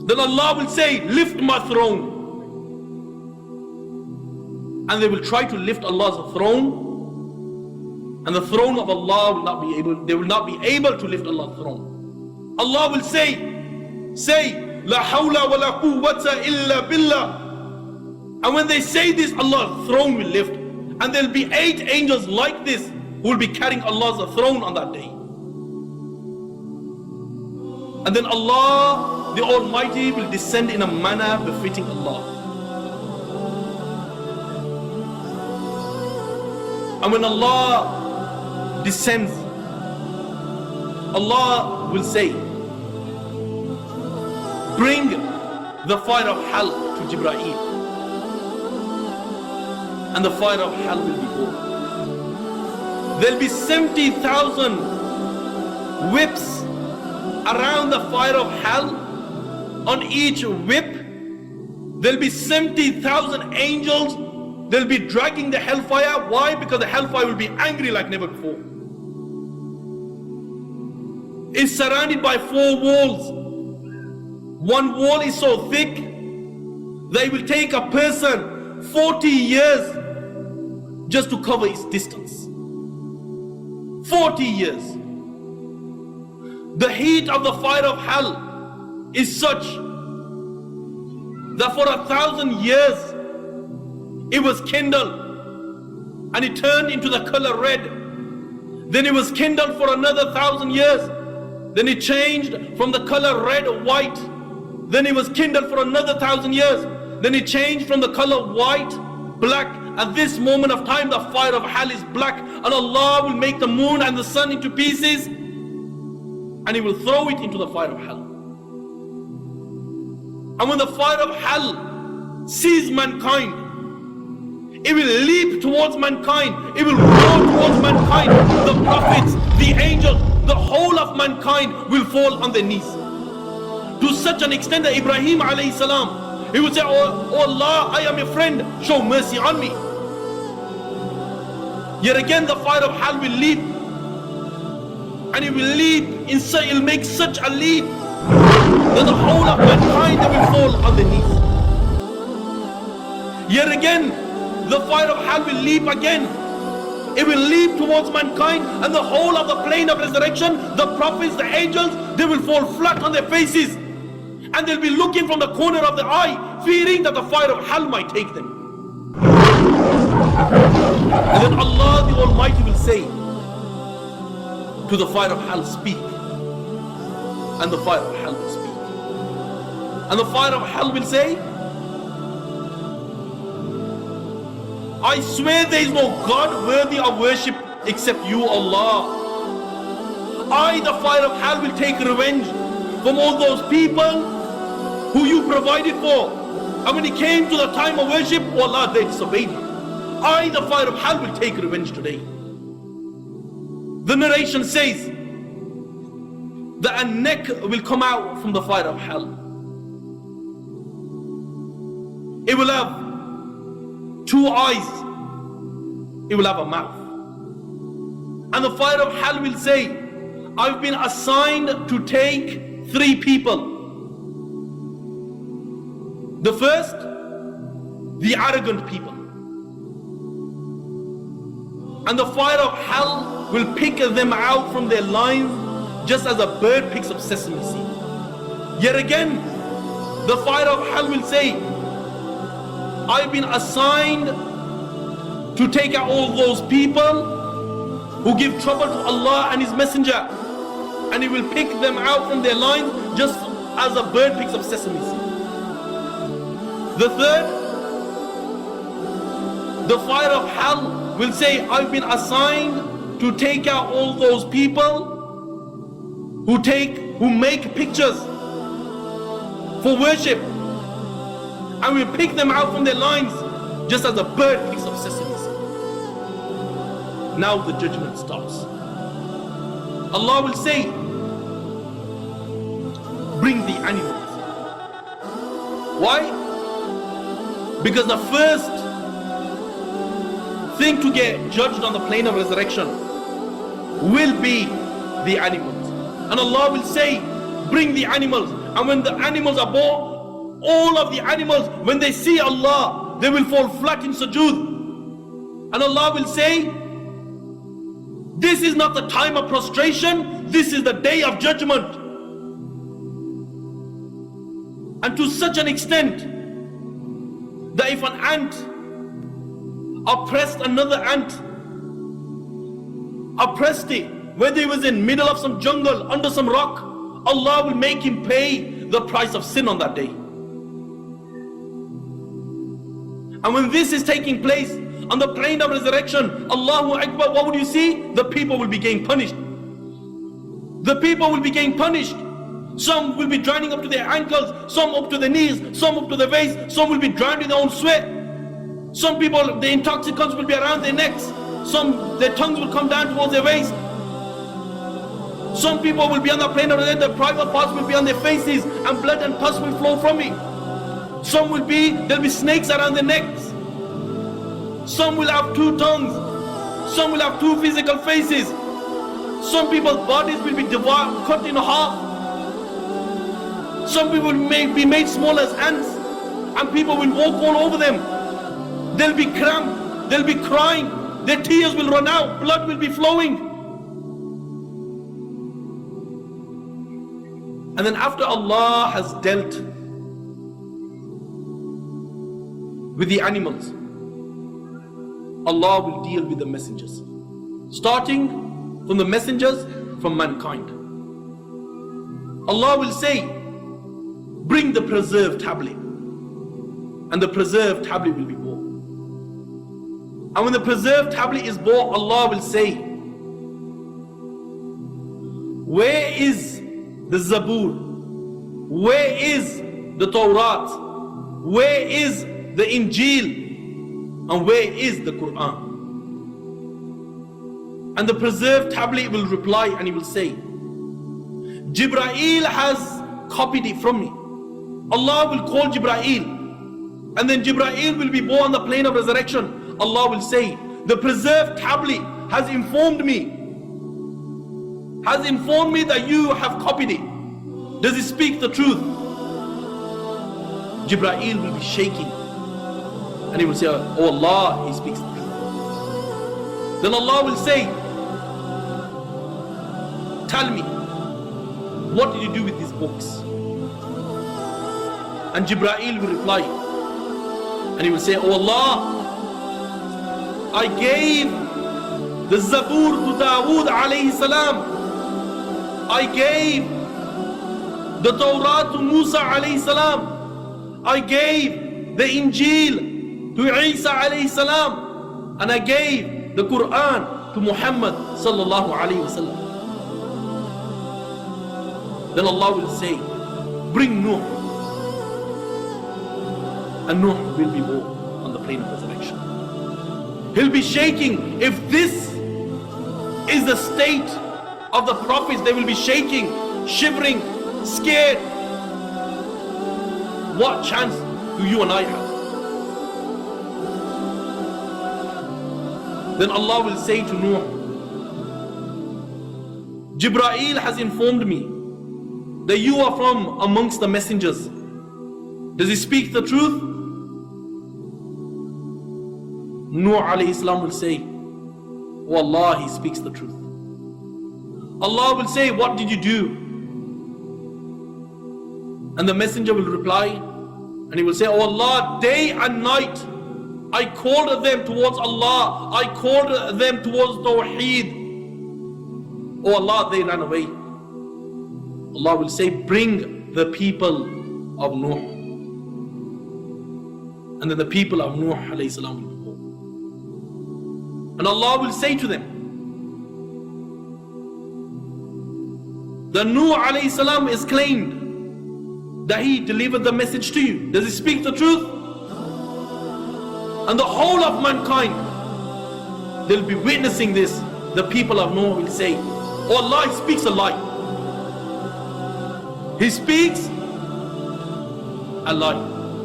Then Allah will say, lift my throne. And they will try to lift Allah's throne. And the throne of Allah will not be able, they will not be able to lift Allah's throne. Allah will say, La hawla wa la quwwata illa billah. And when they say this, Allah's throne will lift. And there'll be 8 angels like this who will be carrying Allah's throne on that day. And then Allah, the Almighty, will descend in a manner befitting Allah. And when Allah descends, Allah will say, bring the fire of hell to Jibreel. And the fire of hell will be born. There'll be 70,000 whips around the fire of hell. On each whip there'll be 70,000 angels. They'll be dragging the hellfire. Why? Because the hellfire will be angry like never before. It's surrounded by 4 walls. One wall is so thick that it will take a person 40 years just to cover its distance. 40 years. The heat of the fire of hell is such that for 1,000 years it was kindled and it turned into the color red. Then it was kindled for another 1,000 years. Then it changed from the color red to white. Then it was kindled for another 1,000 years. Then it changed from the color white, black. At this moment of time, the fire of hell is black. And Allah will make the moon and the sun into pieces. And He will throw it into the fire of hell. And when the fire of hell sees mankind, it will leap towards mankind. It will roar towards mankind. The prophets, the angels, the whole of mankind will fall on their knees. To such an extent that Ibrahim alayhi salam, he would say, oh Allah, I am your friend, show mercy on me. Yet again the fire of hell will leap. And it will leap, it will make such a leap that the whole of mankind will fall on their knees. Yet again, the fire of hell will leap again. It will leap towards mankind, and the whole of the plane of resurrection, the prophets, the angels, they will fall flat on their faces. And they'll be looking from the corner of the eye, fearing that the fire of hell might take them. And then Allah the Almighty will say to the fire of hell, speak. And the fire of hell will speak. And the fire of hell will say, I swear there is no God worthy of worship except you, Allah. I, the fire of hell, will take revenge from all those people who you provided for. And when it came to the time of worship, oh Allah, they disobeyed me. I, the fire of hell, will take revenge today. The narration says that a neck will come out from the fire of hell. It will have 2 eyes. It will have a mouth. And the fire of hell will say, I've been assigned to take 3 people. The first, the arrogant people. And the fire of hell will pick them out from their lines just as a bird picks up sesame seed. Yet again, the fire of hell will say, I've been assigned to take out all those people who give trouble to Allah and His Messenger. And He will pick them out from their lines just as a bird picks up sesame seed. The third, the fire of hell will say, I've been assigned to take out all those people who make pictures for worship. And we pick them out from their lines just as a bird picks up sesame seed. Now the judgment starts. Allah will say, bring the animals. Why? Because the first thing to get judged on the plane of resurrection will be the animals. And Allah will say, bring the animals. And when the animals are born, all of the animals, when they see Allah, they will fall flat in sujood. And Allah will say, this is not the time of prostration, this is the day of judgment. And to such an extent that if an ant oppressed another ant, oppressed it, whether he was in middle of some jungle, under some rock, Allah will make him pay the price of sin on that day. And when this is taking place on the plane of resurrection, Allahu Akbar, what would you see? The people will be getting punished. The people will be getting punished. Some will be drowning up to their ankles, some up to their knees, some up to their waist, some will be drowned in their own sweat. Some people, the intoxicants will be around their necks, some, their tongues will come down towards their waist. Some people will be on the plane of death, their private parts will be on their faces, and blood and pus will flow from it. Some will be, there'll be snakes around their necks. Some will have 2 tongues. Some will have 2 physical faces. Some people's bodies will be devoured, cut in half. Some people may be made small as ants, and people will walk all over them. They'll be cramped, they'll be crying, their tears will run out, blood will be flowing. And then after Allah has dealt with the animals, Allah will deal with the messengers, starting from the messengers from mankind. Allah will say, bring the preserved tablet, and the preserved tablet will be brought. And when the preserved tablet is brought, Allah will say, where is the Zabur? Where is the Torah? Where is the Injil? And where is the Qur'an? And the preserved tablet will reply and he will say, Jibreel has copied it from me. Allah will call Jibreel, and then Jibreel will be born on the plane of resurrection. Allah will say, the preserved tablet has informed me that you have copied it. Does it speak the truth? Jibreel will be shaking and he will say, oh Allah, he speaks the truth. Then Allah will say, tell me, what did you do with these books? And Jibreel will reply and he will say, oh Allah, I gave the Zabur to Dawood alayhi salam. I gave the Torah to Musa alayhi salam. I gave the Injil to Isa alayhi salam. And I gave the Qur'an to Muhammad sallallahu alayhi wasallam. Then Allah will say, bring Nuh. And Nuh will be born on the plane of resurrection. He'll be shaking. If this is the state of the prophets, they will be shaking, shivering, scared. What chance do you and I have? Then Allah will say to Nuh, Jibreel has informed me that you are from amongst the messengers. Does he speak the truth? Nuh alayhi salam will say, oh Allah, he speaks the truth. Allah will say, what did you do? And the messenger will reply and he will say, oh Allah, day and night I called them towards Allah, I called them towards Tawheed. Oh Allah, they ran away. Allah will say, bring the people of Nuh. And then the people of Nuh alayhi salam will go. And Allah will say to them, the Nuh alayhi salam is claimed that he delivered the message to you. Does he speak the truth? And the whole of mankind, they'll be witnessing this. The people of Nuh will say, oh Allah, he speaks a lie. He speaks a lie.